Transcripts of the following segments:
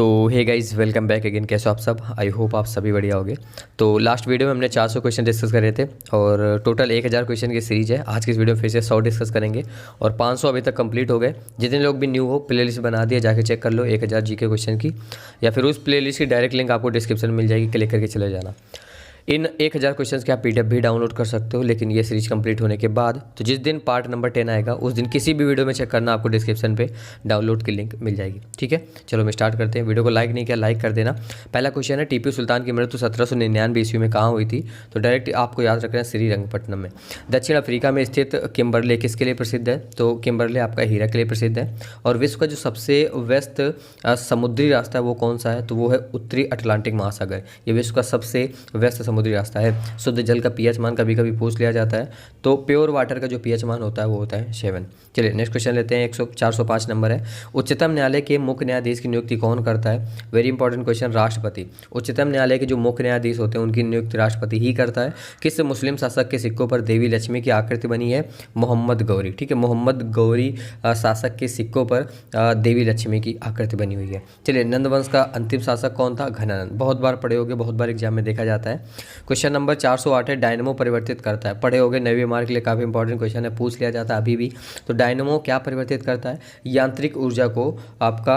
तो hey guys, welcome back again. कैसे हो आप सब? आई होप आप सभी बढ़िया होगे। तो लास्ट वीडियो में हमने 400 क्वेश्चन डिस्कस करे थे और टोटल 1000 क्वेश्चन की सीरीज़ है। आज की इस वीडियो में फिर से 100 डिस्कस करेंगे और 500 अभी तक कंप्लीट हो गए। जितने लोग भी न्यू हो, प्लेलिस्ट बना दिया, जाके चेक कर लो 1000 जीके क्वेश्चन की, या फिर उस प्लेलिस्ट की डायरेक्ट लिंक आपको डिस्क्रिप्शन में मिल जाएगी, क्लिक करके चले जाना। इन 1000 क्वेश्चंस के आप पीडीएफ भी डाउनलोड कर सकते हो, लेकिन ये सीरीज कंप्लीट होने के बाद, तो जिस दिन पार्ट नंबर 10 आएगा उस दिन किसी भी वीडियो में चेक करना, आपको डिस्क्रिप्शन पे डाउनलोड की लिंक मिल जाएगी। ठीक है, चलो मैं स्टार्ट करते हैं। वीडियो को लाइक नहीं किया, लाइक कर देना। पहला क्वेश्चन है, टीपू सुल्तान की मृत्यु 1799 ईस्वी में कहाँ हुई थी? तो डायरेक्ट आपको याद रखना है, श्रीरंगपट्टनम में। दक्षिण अफ्रीका में स्थित किम्बरले किसके लिए प्रसिद्ध है? तो किम्बरले आपका हीरा के लिए प्रसिद्ध है। और विश्व का जो सबसे व्यस्त समुद्री रास्ता है वो कौन सा है? तो वो है उत्तरी अटलांटिक महासागर। ये विश्व का सबसे व्यस्त समुद्री रास्ता है। शुद्ध जल का पीएच मान कभी कभी पूछ लिया जाता है, तो प्योर वाटर का जो पीएच मान होता है वो होता है 7। चलिए नेक्स्ट क्वेश्चन लेते हैं। 405 नंबर है, उच्चतम न्यायालय के मुख्य न्यायाधीश की नियुक्ति कौन करता है? वेरी इंपॉर्टेंट क्वेश्चन, राष्ट्रपति। उच्चतम न्यायालय के जो मुख्य न्यायाधीश होते हैं उनकी नियुक्ति राष्ट्रपति ही करता है। किस मुस्लिम शासक के सिक्कों पर देवी लक्ष्मी की आकृति बनी है? मोहम्मद गौरी। ठीक है, मोहम्मद गौरी शासक के सिक्कों पर देवी लक्ष्मी की आकृति बनी हुई है। चलिए, नंदवंश का अंतिम शासक कौन था? घनानंद। बहुत बार पढ़े होगे, बहुत बार एग्जाम में देखा जाता है। क्वेश्चन नंबर 408 है, डायनमो परिवर्तित करता है। पढ़े होगे, 9वीं मार्क के लिए काफ़ी इंपॉर्टेंट क्वेश्चन है, पूछ लिया जाता है अभी भी। तो डायनमो क्या परिवर्तित करता है? यांत्रिक ऊर्जा को आपका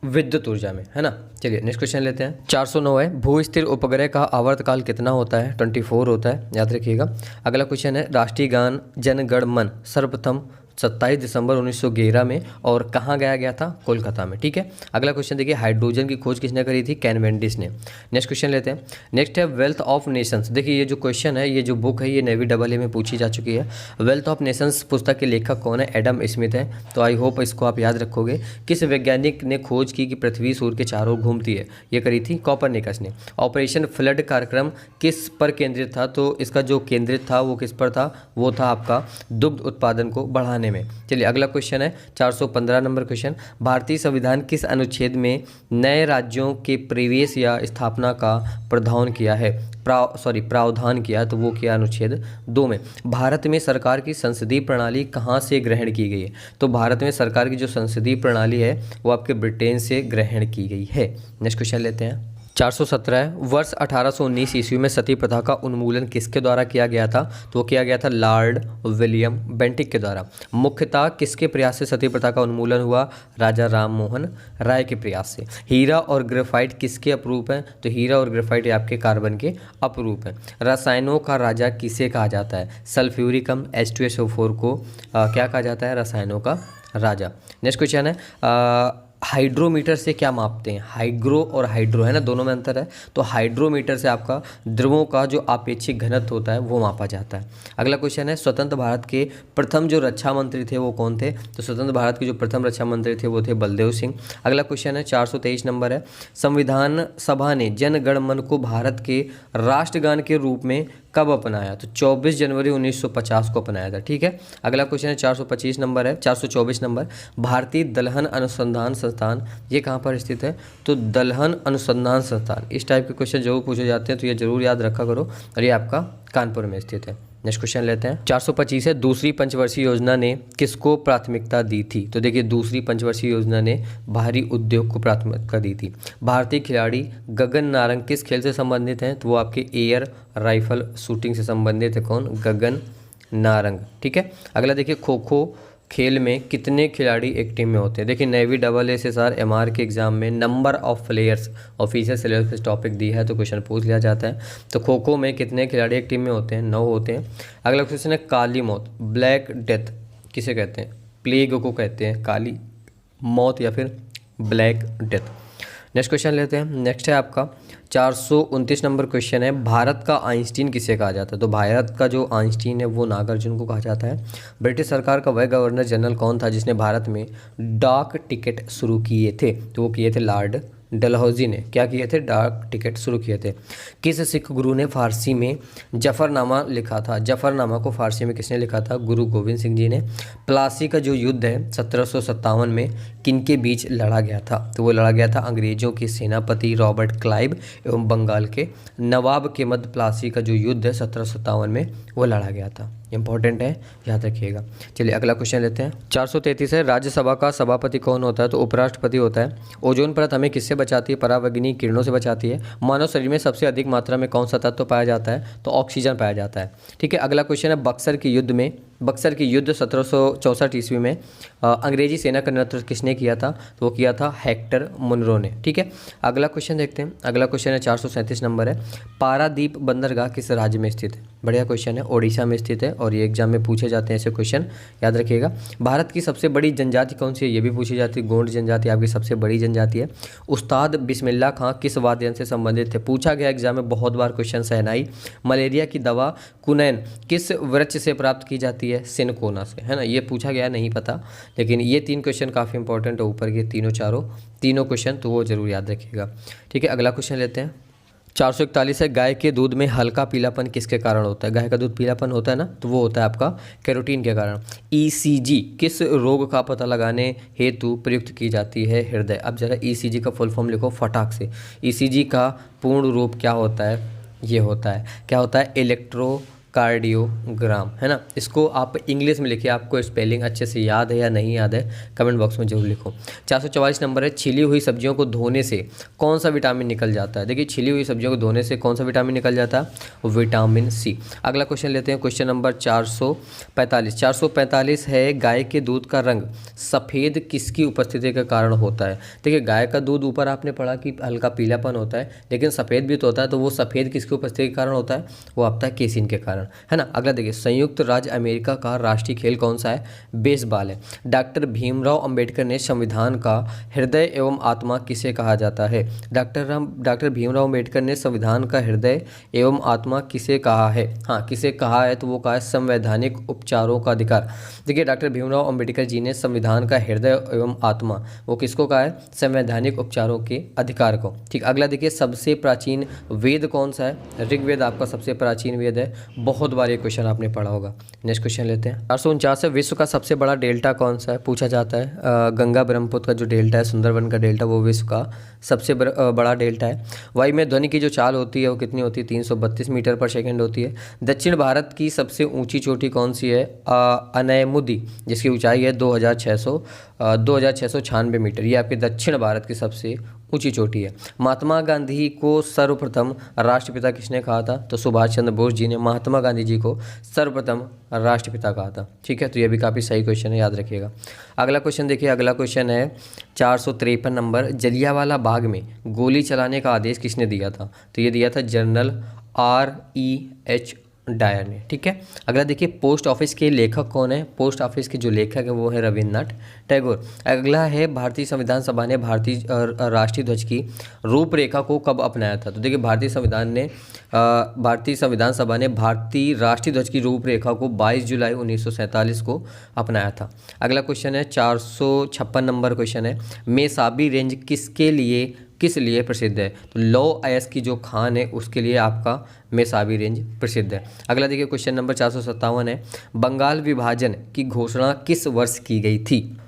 विद्युत ऊर्जा में, है ना। चलिए नेक्स्ट क्वेश्चन लेते हैं। 409 है, भू स्थिर उपग्रह का आवर्तकाल कितना होता है? 24 होता है, याद रखिएगा। अगला क्वेश्चन है, राष्ट्रीय गान जन गण मन सर्वप्रथम 27 दिसंबर 1911 में और कहाँ गाया गया था? कोलकाता में। ठीक है, अगला क्वेश्चन देखिए, हाइड्रोजन की खोज किसने करी थी? कैनवेंडिश ने। नेक्स्ट क्वेश्चन लेते हैं। नेक्स्ट है, वेल्थ ऑफ नेशंस। देखिए ये जो क्वेश्चन है, ये जो बुक है, ये नेवी AA में पूछी जा चुकी है। वेल्थ ऑफ नेशंस पुस्तक के लेखक कौन है? एडम स्मिथ है। तो आई होप इसको आप याद रखोगे। किस वैज्ञानिक ने खोज की कि पृथ्वी सूर्य के चारों ओर घूमती है? ये करी थी कॉपरनिकस ने। ऑपरेशन फ्लड कार्यक्रम किस पर केंद्रित था? तो इसका जो केंद्रित था वो किस पर था? वो था आपका दुग्ध उत्पादन को बढ़ाने में। चलिए अगला क्वेश्चन है, 415 नंबर क्वेश्चन, भारतीय संविधान किस अनुच्छेद में नए राज्यों के प्रवेश या स्थापना का प्रावधान किया है? प्रावधान किया, तो वो किया अनुच्छेद 2 में। भारत में सरकार की संसदीय प्रणाली कहाँ से ग्रहण की गई है? तो भारत में सरकार की जो संसदीय प्रणाली है वो आपके ब्रिटेन से ग्रहण की गई है। नेक्स्ट क्वेश्चन लेते हैं। 417 है, वर्ष 1819 ईस्वी में सती प्रथा का उन्मूलन किसके द्वारा किया गया था? तो वो किया गया था लॉर्ड विलियम बेंटिक के द्वारा। मुख्यतः किसके प्रयास से सती प्रथा का उन्मूलन हुआ? राजा राम मोहन राय के प्रयास से। हीरा और ग्रेफाइट किसके अपरूप हैं? तो हीरा और ग्रेफाइट आपके कार्बन के अपरूप हैं। रसायनों का राजा किसे कहा जाता है? सल्फ्यूरिकम H2SO4 को क्या कहा जाता है? रसायनों का राजा। नेक्स्ट क्वेश्चन है, हाइड्रोमीटर से क्या मापते हैं? हाइग्रो और हाइड्रो है ना, दोनों में अंतर है। तो हाइड्रोमीटर से आपका द्रवों का जो आपेक्षिक घनत्व होता है वो मापा जाता है। अगला क्वेश्चन है, स्वतंत्र भारत के प्रथम जो रक्षा मंत्री थे वो कौन थे? तो स्वतंत्र भारत के जो प्रथम रक्षा मंत्री थे वो थे बलदेव सिंह। अगला क्वेश्चन है, 423 नंबर है, संविधान सभा ने जन गण मन को भारत के राष्ट्रगान के रूप में कब अपनाया? तो 24 जनवरी 1950 को अपनाया था। ठीक है, अगला क्वेश्चन है, 425 नंबर है, 424 नंबर, भारतीय दलहन अनुसंधान संस्थान ये कहाँ पर स्थित है? तो दलहन अनुसंधान संस्थान। इस टाइप के क्वेश्चन जरूर पूछे जाते हैं, तो ये जरूर याद रखा करो, और ये आपका कानपुर में स्थित है। नेक्स्ट क्वेश्चन लेते हैं। 425 है, दूसरी पंचवर्षीय योजना ने किसको प्राथमिकता दी थी? तो देखिए, दूसरी पंचवर्षीय योजना ने भारी उद्योग को प्राथमिकता दी थी। भारतीय खिलाड़ी गगन नारंग किस खेल से संबंधित हैं? तो वो आपके एयर राइफल शूटिंग से संबंधित है। कौन? गगन नारंग। ठीक है, अगला देखिए, खो खो खेल में कितने खिलाड़ी एक टीम में होते हैं? देखिए, नेवी SSR MR के एग्जाम में number of players official syllabus topic दी है, तो क्वेश्चन पूछ लिया जाता है। तो खो खो में कितने खिलाड़ी एक टीम में होते हैं? 9 होते हैं। अगला क्वेश्चन है, काली मौत ब्लैक डेथ किसे कहते हैं? प्लेग को कहते हैं काली मौत या फिर ब्लैक डेथ। नेक्स्ट क्वेश्चन लेते हैं। नेक्स्ट है आपका 429 नंबर क्वेश्चन है, भारत का आइंस्टीन किसे कहा जाता है? तो भारत का जो आइंस्टीन है वो नागार्जुन को कहा जाता है। ब्रिटिश सरकार का वह गवर्नर जनरल कौन था जिसने भारत में डाक टिकट शुरू किए थे? तो वो किए थे लॉर्ड डलहौजी ने। क्या किए थे? डाक टिकट शुरू किए थे। किस सिख गुरु ने फारसी में जफरनामा लिखा था? जफरनामा को फारसी में किसने लिखा था? गुरु गोविंद सिंह जी ने। प्लासी का जो युद्ध है 1757 में किनके बीच लड़ा गया था? तो वो लड़ा गया था अंग्रेजों के सेनापति रॉबर्ट क्लाइव एवं बंगाल के नवाब के मध्य। प्लासी का जो युद्ध है 1757 में वो लड़ा गया था। इंपॉर्टेंट है, याद रखिएगा। चलिए अगला क्वेश्चन लेते हैं। 433 है, राज्यसभा का सभापति कौन होता है? तो उपराष्ट्रपति होता है। ओजोन परत हमें किससे बचाती है? पराबैंगनी किरणों से बचाती है। मानव शरीर में सबसे अधिक मात्रा में कौन सा तत्व पाया जाता है? तो ऑक्सीजन पाया जाता है। ठीक है, अगला क्वेश्चन है, बक्सर की युद्ध 1764 ईस्वी में अंग्रेजी सेना का नेतृत्व किसने किया था? तो वो किया था हेक्टर मुनरो ने। ठीक है, अगला क्वेश्चन देखते हैं। अगला क्वेश्चन है 437 नंबर है, पारादीप बंदरगाह किस राज्य में स्थित है? बढ़िया क्वेश्चन है, ओडिशा में स्थित है और ये एग्जाम में पूछे जाते हैं ऐसे क्वेश्चन, याद रखिएगा। भारत की सबसे बड़ी जनजाति कौन सी है? ये भी पूछी जाती है। गोंड जनजाति आपकी सबसे बड़ी जनजाति है। उस्ताद बिस्मिल्लाह खां किस वाद्य यंत्र से संबंधित थे? पूछा गया एग्जाम में बहुत बार क्वेश्चन। शहनाई। मलेरिया की दवा कुनैन किस वृक्ष से प्राप्त की जाती है? सिनकोना से, है ना। ये पूछा गया, नहीं पता, लेकिन ये 3 क्वेश्चन काफ़ी इंपॉर्टेंट है, ऊपर के तीनों क्वेश्चन, तो वो जरूर याद रखिएगा। ठीक है, अगला क्वेश्चन लेते हैं। 441 है, गाय के दूध में हल्का पीलापन किसके कारण होता है? गाय का दूध पीलापन होता है ना, तो वो होता है आपका कैरोटीन के कारण। ईसीजी किस रोग का पता लगाने हेतु प्रयुक्त की जाती है? हृदय। अब जरा ईसीजी का फुल फॉर्म लिखो फटाक से। ईसीजी का पूर्ण रूप क्या होता है? ये होता है, क्या होता है? इलेक्ट्रोकार्डियोग्राम, है ना। इसको आप इंग्लिश में लिखिए, आपको स्पेलिंग अच्छे से याद है या नहीं याद है कमेंट बॉक्स में जरूर लिखो। 444 नंबर है, छिली हुई सब्जियों को धोने से कौन सा विटामिन निकल जाता है? देखिए, छिली हुई सब्जियों को धोने से कौन सा विटामिन निकल जाता है? Vitamin C. अगला क्वेश्चन लेते हैं, क्वेश्चन नंबर 445 है, गाय के दूध का रंग सफ़ेद किसकी उपस्थिति के कारण होता है? देखिए, गाय का दूध ऊपर आपने पढ़ा कि हल्का पीलापन होता है, लेकिन सफ़ेद भी तो होता है, तो वो सफ़ेद किसकी उपस्थिति के कारण होता है? वो आपका केसिन के कारण, है ना। अगला देखिए, संयुक्त राज्य अमेरिका का राष्ट्रीय खेल कौन सा है? बेसबॉल है। डॉक्टर भीमराव अंबेडकर ने संविधान का हृदय एवं आत्मा किसे कहा जाता है? डॉक्टर भीमराव अंबेडकर ने संविधान का हृदय एवं आत्मा किसे कहा है? हाँ, किसे कहा है? तो वो कहा है संवैधानिक उपचारों का अधिकार। देखिए, डॉक्टर भीमराव अंबेडकर जी ने संविधान का हृदय एवं आत्मा वो किसको कहा है? संवैधानिक उपचारों के अधिकार को। ठीक, अगला देखिए, सबसे प्राचीन वेद कौन सा है? ऋग्वेद आपका सबसे प्राचीन वेद है। बहुत बार ये क्वेश्चन आपने पढ़ा होगा। नेक्स्ट क्वेश्चन लेते हैं। 449 है, विश्व का सबसे बड़ा डेल्टा कौन सा है? पूछा जाता है। गंगा ब्रह्मपुत्र का जो डेल्टा है, सुंदरवन का डेल्टा, वो विश्व का सबसे बड़ा डेल्टा है। वायु में ध्वनि की जो चाल होती है वो कितनी होती है? 332 मीटर पर सेकेंड होती है। दक्षिण भारत की सबसे ऊंची चोटी कौन सी है? अनैमुदी, जिसकी ऊंचाई है 2696 मीटर। ये आपके दक्षिण भारत की सबसे ऊंची चोटी है। महात्मा गांधी को सर्वप्रथम राष्ट्रपिता किसने कहा था? तो सुभाष चंद्र बोस जी ने महात्मा गांधी जी को सर्वप्रथम राष्ट्रपिता कहा था। ठीक है, तो ये भी काफ़ी सही क्वेश्चन है, याद रखिएगा। अगला क्वेश्चन देखिए, अगला क्वेश्चन है 453 नंबर, जलियांवाला बाग में गोली चलाने का आदेश किसने दिया था? तो ये दिया था जनरल R.E.H. डायर ने। ठीक है, अगला देखिए, पोस्ट ऑफिस के लेखक कौन है? पोस्ट ऑफिस के जो लेखक है वो है रविन्द्रनाथ टैगोर। अगला है, भारतीय संविधान सभा ने भारतीय राष्ट्रीय ध्वज की रूपरेखा को कब अपनाया था? तो देखिए, भारतीय संविधान सभा ने भारतीय राष्ट्रीय ध्वज की रूपरेखा को 22 जुलाई 1947 को अपनाया था। अगला क्वेश्चन है 456 नंबर क्वेश्चन है, मेसाबी रेंज किस लिए प्रसिद्ध है? तो लो अयस की जो खान है उसके लिए आपका मेसाबी रेंज प्रसिद्ध है। अगला देखिए, क्वेश्चन नंबर 457 है, बंगाल विभाजन की घोषणा किस वर्ष की गई थी?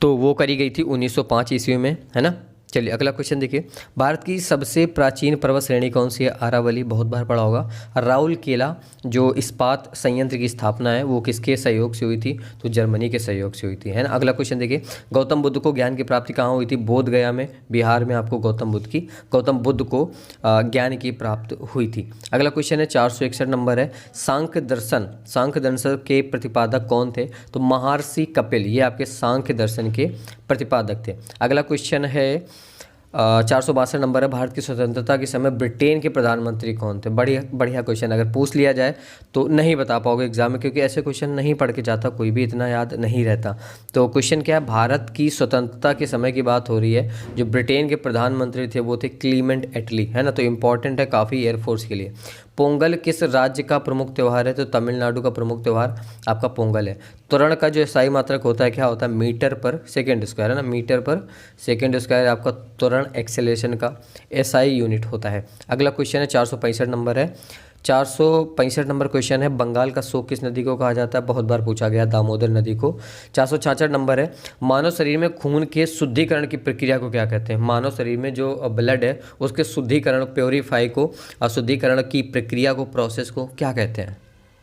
तो वो करी गई थी 1905 ईस्वी में, है ना। चलिए अगला क्वेश्चन देखिए, भारत की सबसे प्राचीन पर्वत श्रेणी कौन सी है? अरावली, बहुत बार पढ़ा होगा। राउरकेला जो इस्पात संयंत्र की स्थापना है वो किसके सहयोग से हुई थी? तो जर्मनी के सहयोग से हुई थी, है ना। अगला क्वेश्चन देखिए, गौतम बुद्ध को ज्ञान की प्राप्ति कहाँ हुई थी? बोध गया में, बिहार में आपको गौतम बुद्ध को ज्ञान की प्राप्त हुई थी। अगला क्वेश्चन है 461 नंबर है, सांख्य दर्शन के प्रतिपादक कौन थे? तो महर्षि कपिल, ये आपके सांख्य दर्शन के प्रतिपादक थे। अगला क्वेश्चन है 462 नंबर है, भारत की स्वतंत्रता के समय ब्रिटेन के प्रधानमंत्री कौन थे? बढ़िया क्वेश्चन, अगर पूछ लिया जाए तो नहीं बता पाओगे एग्जाम में, क्योंकि ऐसे क्वेश्चन नहीं पढ़ के जाता कोई भी, इतना याद नहीं रहता। तो क्वेश्चन क्या है, भारत की स्वतंत्रता के समय की बात हो रही है, जो ब्रिटेन के प्रधानमंत्री थे वो थे क्लीमेंट एटली, है ना। तो इंपॉर्टेंट है काफ़ी एयरफोर्स के लिए। पोंगल किस राज्य का प्रमुख त्यौहार है? तो तमिलनाडु का प्रमुख त्यौहार आपका पोंगल है। त्वरण का जो SI मात्रक होता है क्या होता है? मीटर पर सेकेंड स्क्वायर, है ना। मीटर पर सेकेंड स्क्वायर आपका त्वरण एक्सेलरेशन का SI यूनिट होता है। अगला क्वेश्चन है 465 नंबर है, 465 नंबर क्वेश्चन है, बंगाल का शोक किस नदी को कहा जाता है? बहुत बार पूछा गया, दामोदर नदी को। 466 नंबर है, मानव शरीर में खून के शुद्धिकरण की प्रक्रिया को क्या कहते हैं? मानव शरीर में जो ब्लड है उसके शुद्धिकरण, प्योरीफाई को, शुद्धिकरण की प्रक्रिया को, प्रोसेस को क्या कहते हैं?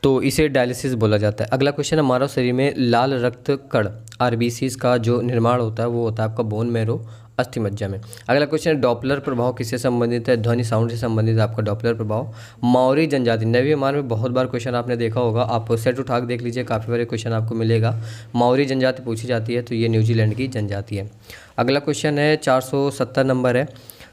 तो इसे डायलिसिस बोला जाता है। अगला क्वेश्चन है, मानव शरीर में लाल रक्त कण आरबीसीज का जो निर्माण होता है वो होता है आपका बोन मैरो अस्थि मज्जा में। अगला क्वेश्चन है, डॉपलर प्रभाव किससे संबंधित है? ध्वनि साउंड से संबंधित है आपका डॉपलर प्रभाव। मौरी जनजाति, नवीं विमान में बहुत बार क्वेश्चन आपने देखा होगा, आप सेट उठा के देख लीजिए, काफ़ी बार क्वेश्चन आपको मिलेगा। मौरी जनजाति पूछी जाती है, तो ये न्यूजीलैंड की जनजाति है। अगला क्वेश्चन है 470 नंबर है,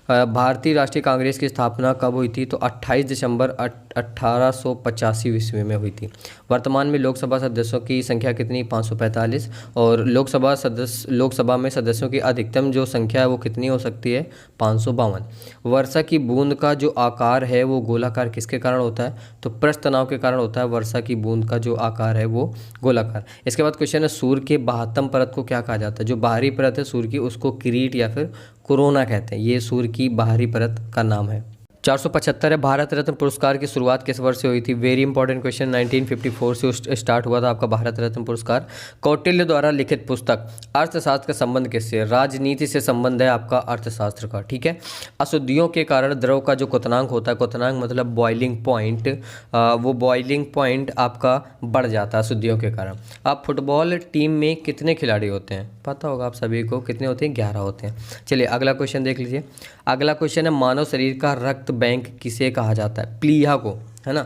भारतीय राष्ट्रीय कांग्रेस की स्थापना कब हुई थी? तो 28 दिसंबर 1885 ईस्वी में हुई थी। वर्तमान में लोकसभा सदस्यों की संख्या कितनी? 545। और लोकसभा में सदस्यों की अधिकतम जो संख्या है वो कितनी हो सकती है? 552। वर्षा की बूंद का जो आकार है वो गोलाकार किसके कारण होता है? तो पृष्ठ तनाव के कारण होता है वर्षा की बूंद का जो आकार है वो गोलाकार। इसके बाद क्वेश्चन है, सूर्य के बाहत्तम परत को क्या कहा जाता है? जो बाहरी परत है सूर्य की उसको किरीट या फिर कोरोना कहते हैं, ये सूर्य की बाहरी परत का नाम है। 475 है, भारत रत्न पुरस्कार की शुरुआत किस वर्ष से हुई थी? वेरी इंपॉर्टेंट क्वेश्चन, 1954 से स्टार्ट हुआ था आपका भारत रत्न पुरस्कार। कौटिल्य द्वारा लिखित पुस्तक अर्थशास्त्र का संबंध किससे? राजनीति से संबंध है आपका अर्थशास्त्र का, ठीक है। अशुद्धियों के कारण द्रव का जो क्वथनांक होता है, क्वथनांक मतलब बॉइलिंग पॉइंट, वो बॉइलिंग पॉइंट आपका बढ़ जाता है अशुद्धियों के कारण। अब फुटबॉल टीम में कितने खिलाड़ी होते हैं? पता होगा आप सभी को, कितने होते हैं? 11 होते हैं। चलिए अगला क्वेश्चन देख लीजिए। अगला क्वेश्चन है, मानव शरीर का रक्त बैंक किसे कहा जाता है? प्लीहा को, है ना।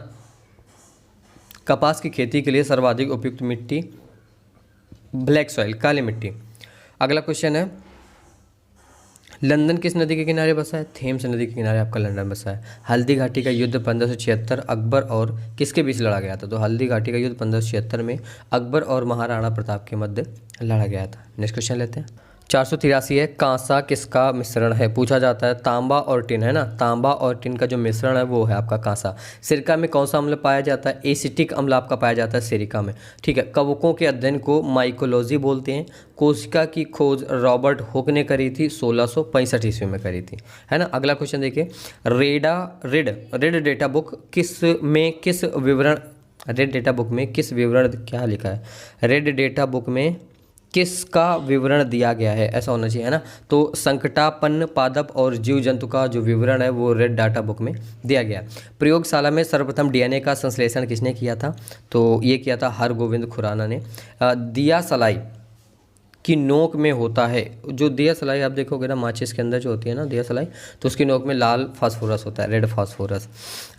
कपास की खेती के लिए सर्वाधिक उपयुक्त मिट्टी? ब्लैक सॉइल, काली मिट्टी। अगला क्वेश्चन है, लंदन किस नदी के किनारे बसा है? थेम्स नदी के किनारे आपका लंदन बसा है। हल्दी घाटी का युद्ध 1576 अकबर और किसके बीच लड़ा गया था? तो हल्दी घाटी का युद्ध 1576 में अकबर और महाराणा प्रताप के मध्य लड़ा गया था। नेक्स्ट क्वेश्चन लेते हैं। 483 है, कांसा किसका मिश्रण है? पूछा जाता है। तांबा और टिन, है ना, तांबा और टिन का जो मिश्रण है वो है आपका कांसा। सिरका में कौन सा अम्ल पाया जाता है? एसिटिक अम्ल आपका पाया जाता है सिरका में, ठीक है। कवकों के अध्ययन को माइकोलॉजी बोलते हैं। कोशिका की खोज रॉबर्ट हुक ने करी थी, 1665 ईस्वी में करी थी, है ना। अगला क्वेश्चन देखिए, रेड डेटा बुक किस विवरण, रेड डेटा बुक में किस विवरण क्या लिखा है? रेड डेटा बुक में किसका विवरण दिया गया है, ऐसा होना चाहिए, है ना। तो संकटापन्न पादप और जीव जंतु का जो विवरण है वो रेड डाटा बुक में दिया गया। प्रयोगशाला में सर्वप्रथम डीएनए का संश्लेषण किसने किया था? तो ये किया था हरगोविंद खुराना ने। दिया सलाई की नोक में होता है, जो दिया सलाई आप देखोगे ना माचिस के अंदर जो होती है ना दिया सलाई, तो उसकी नोक में लाल फास्फोरस होता है, रेड फास्फोरस।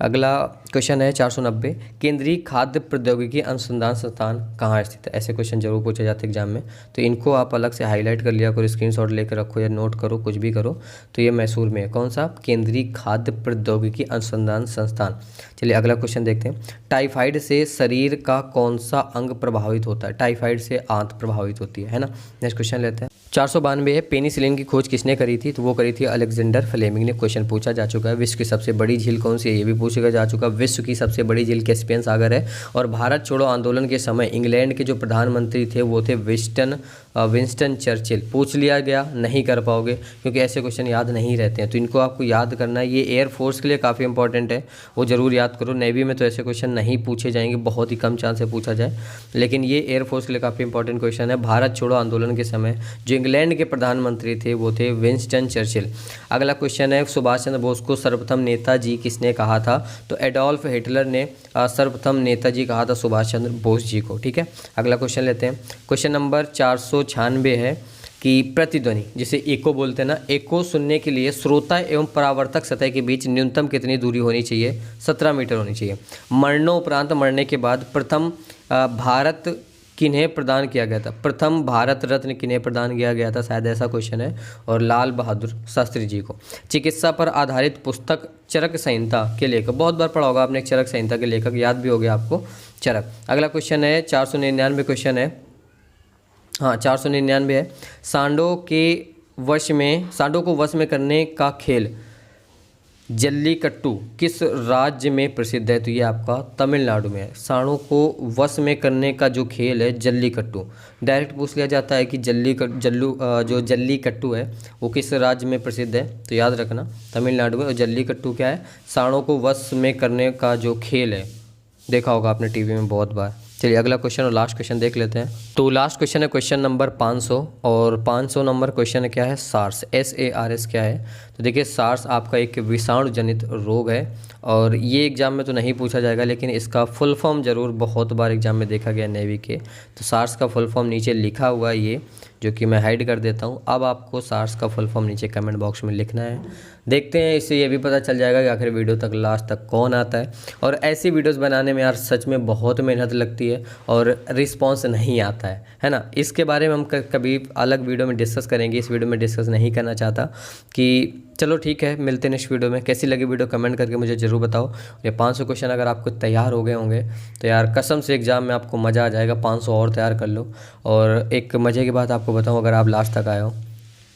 अगला क्वेश्चन है 490, केंद्रीय खाद्य प्रौद्योगिकी अनुसंधान संस्थान कहाँ स्थित है? ऐसे क्वेश्चन जरूर पूछे जाते हैं एग्जाम में, तो इनको आप अलग से हाईलाइट कर लिया करो, स्क्रीनशॉट लेकर रखो या नोट करो, कुछ भी करो। तो ये मैसूर में है। कौन सा? केंद्रीय खाद्य प्रौद्योगिकी अनुसंधान संस्थान। चलिए अगला क्वेश्चन देखते हैं। टाइफाइड से शरीर का कौन सा अंग प्रभावित होता है? टाइफाइड से आंत प्रभावित होती है ना। नेक्स्ट क्वेश्चन लेते हैं। 492 है, पेनिसिलिन की खोज किसने करी थी? तो वो करी थी अलेक्जेंडर फ्लेमिंग ने। क्वेश्चन पूछा जा चुका है। विश्व की सबसे बड़ी झील कौन सी है? ये भी पूछा जा चुका है। विश्व की सबसे बड़ी झील कैस्पियन सागर है। और भारत छोड़ो आंदोलन के समय इंग्लैंड के जो प्रधानमंत्री थे वो थे विंस्टन चर्चिल। पूछ लिया गया, नहीं कर पाओगे क्योंकि ऐसे क्वेश्चन याद नहीं रहते हैं, तो इनको आपको याद करना है। ये एयरफोर्स के लिए काफ़ी इंपॉर्टेंट है, वो जरूर याद करो। नेवी में तो ऐसे क्वेश्चन नहीं पूछे जाएंगे, बहुत ही कम चांस से पूछा जाए, लेकिन ये एयरफोर्स के लिए काफ़ी इंपॉर्टेंट क्वेश्चन है। भारत छोड़ो आंदोलन के समय जो इंग्लैंड के प्रधानमंत्री थे वो थे विंस्टन चर्चिल। अगला क्वेश्चन है, सुभाष चंद्र बोस को सर्वप्रथम नेताजी किसने कहा था? तो एडोल्फ हिटलर ने सर्वप्रथम नेताजी कहा था सुभाष चंद्र बोस जी को, ठीक है। अगला क्वेश्चन लेते हैं। क्वेश्चन नंबर 496 है कि प्रतिध्वनि जिसे एको बोलते हैं ना, एको सुनने के लिए श्रोता एवं परावर्तक सतह के बीच न्यूनतम कितनी दूरी होनी चाहिए? 17 मीटर होनी चाहिए। मरणोपरांत, मरने के बाद प्रथम भारत किन्हें प्रदान किया गया था? प्रथम भारत रत्न किन्हें प्रदान किया गया था? शायद ऐसा क्वेश्चन है, और लाल बहादुर शास्त्री जी को। चिकित्सा पर आधारित पुस्तक चरक संहिता के लेखक, बहुत बार पढ़ा होगा आपने चरक संहिता के लेखक, याद भी हो गया आपको चरक। अगला क्वेश्चन है 499 क्वेश्चन है, हाँ 499 है। सांडों को वश में करने का खेल जल्लीकट्टू किस राज्य में प्रसिद्ध है? तो ये आपका तमिलनाडु में है। सांडों को वश में करने का जो खेल है जल्लीकट्टू, डायरेक्ट पूछ लिया जाता है कि जो जल्लीकट्टू है वो किस राज्य में प्रसिद्ध है? तो याद रखना तमिलनाडु में। और जल्लीकट्टू क्या है? सांडों को वश में करने का जो खेल है, देखा होगा आपने टीवी में बहुत बार। चलिए अगला क्वेश्चन और लास्ट क्वेश्चन देख लेते हैं। तो लास्ट क्वेश्चन है क्वेश्चन नंबर 500, और 500 नंबर क्वेश्चन क्या है? सार्स, SARS क्या है? तो देखिए सार्स आपका एक विषाणु जनित रोग है और ये एग्ज़ाम में तो नहीं पूछा जाएगा, लेकिन इसका फुल फॉर्म ज़रूर बहुत बार एग्ज़ाम में देखा गया नेवी के। तो सार्स का फुल फॉर्म नीचे लिखा हुआ है ये, जो कि मैं हाइड कर देता हूँ। अब आपको सार्स का फुल फॉर्म नीचे कमेंट बॉक्स में लिखना है। देखते हैं, इससे ये भी पता चल जाएगा कि आखिर वीडियो तक लास्ट तक कौन आता है। और ऐसी वीडियोस बनाने में यार सच में बहुत मेहनत लगती है और रिस्पांस नहीं आता है ना। इसके बारे में हम कभी अलग वीडियो में डिस्कस करेंगे, इस वीडियो में डिस्कस नहीं करना चाहता। कि चलो ठीक है, मिलते हैं नेक्स्ट वीडियो में। कैसी लगी वीडियो कमेंट करके मुझे ज़रूर बताओ। ये 500 क्वेश्चन अगर आपको तैयार हो गए होंगे तो यार कसम से एग्ज़ाम में आपको मज़ा आ जाएगा। 500 और तैयार कर लो। और एक मज़े की बात आपको बताऊं, अगर आप लास्ट तक आए हो,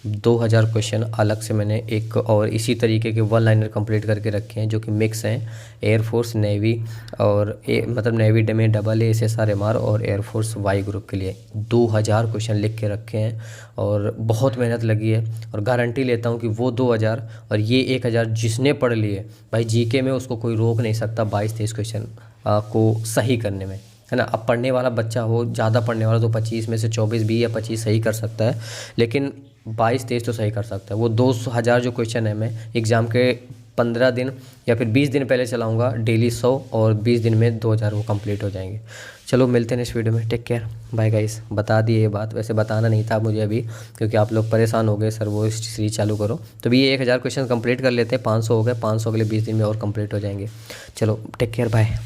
2000 क्वेश्चन अलग से मैंने एक और इसी तरीके के वन लाइनर कंप्लीट करके रखे हैं, जो कि मिक्स हैं एयरफोर्स, नेवी और मतलब नेवी में AA SSR और एयरफोर्स वाई ग्रुप के लिए 2000 क्वेश्चन लिख के रखे हैं। और बहुत मेहनत लगी है और गारंटी लेता हूँ कि वो 2000 और ये 1000 जिसने पढ़ लिए भाई, जीके में उसको कोई रोक नहीं सकता 22-23 क्वेश्चन को सही करने में, है ना। अब पढ़ने वाला बच्चा हो, ज़्यादा पढ़ने वाला तो 25 में से 24, 20 या 25 सही कर सकता है, लेकिन 22-23 तो सही कर सकता है। वो 2000 जो क्वेश्चन है, मैं एग्ज़ाम के 15 दिन या फिर 20 दिन पहले चलाऊंगा, डेली 100 और 20 दिन में 2000 वो कंप्लीट हो जाएंगे। चलो मिलते हैं इस वीडियो में, टेक केयर, बाय गाइस। बता दिए ये बात, वैसे बताना नहीं था मुझे अभी, क्योंकि आप लोग परेशान हो गए सर वो सीरीज चालू करो। तो भी ये 1000 क्वेश्चन कंप्लीट कर लेते हैं, 500 हो गए, 500 अगले 20 दिन में और कंप्लीट हो जाएंगे। चलो टेक केयर, बाय।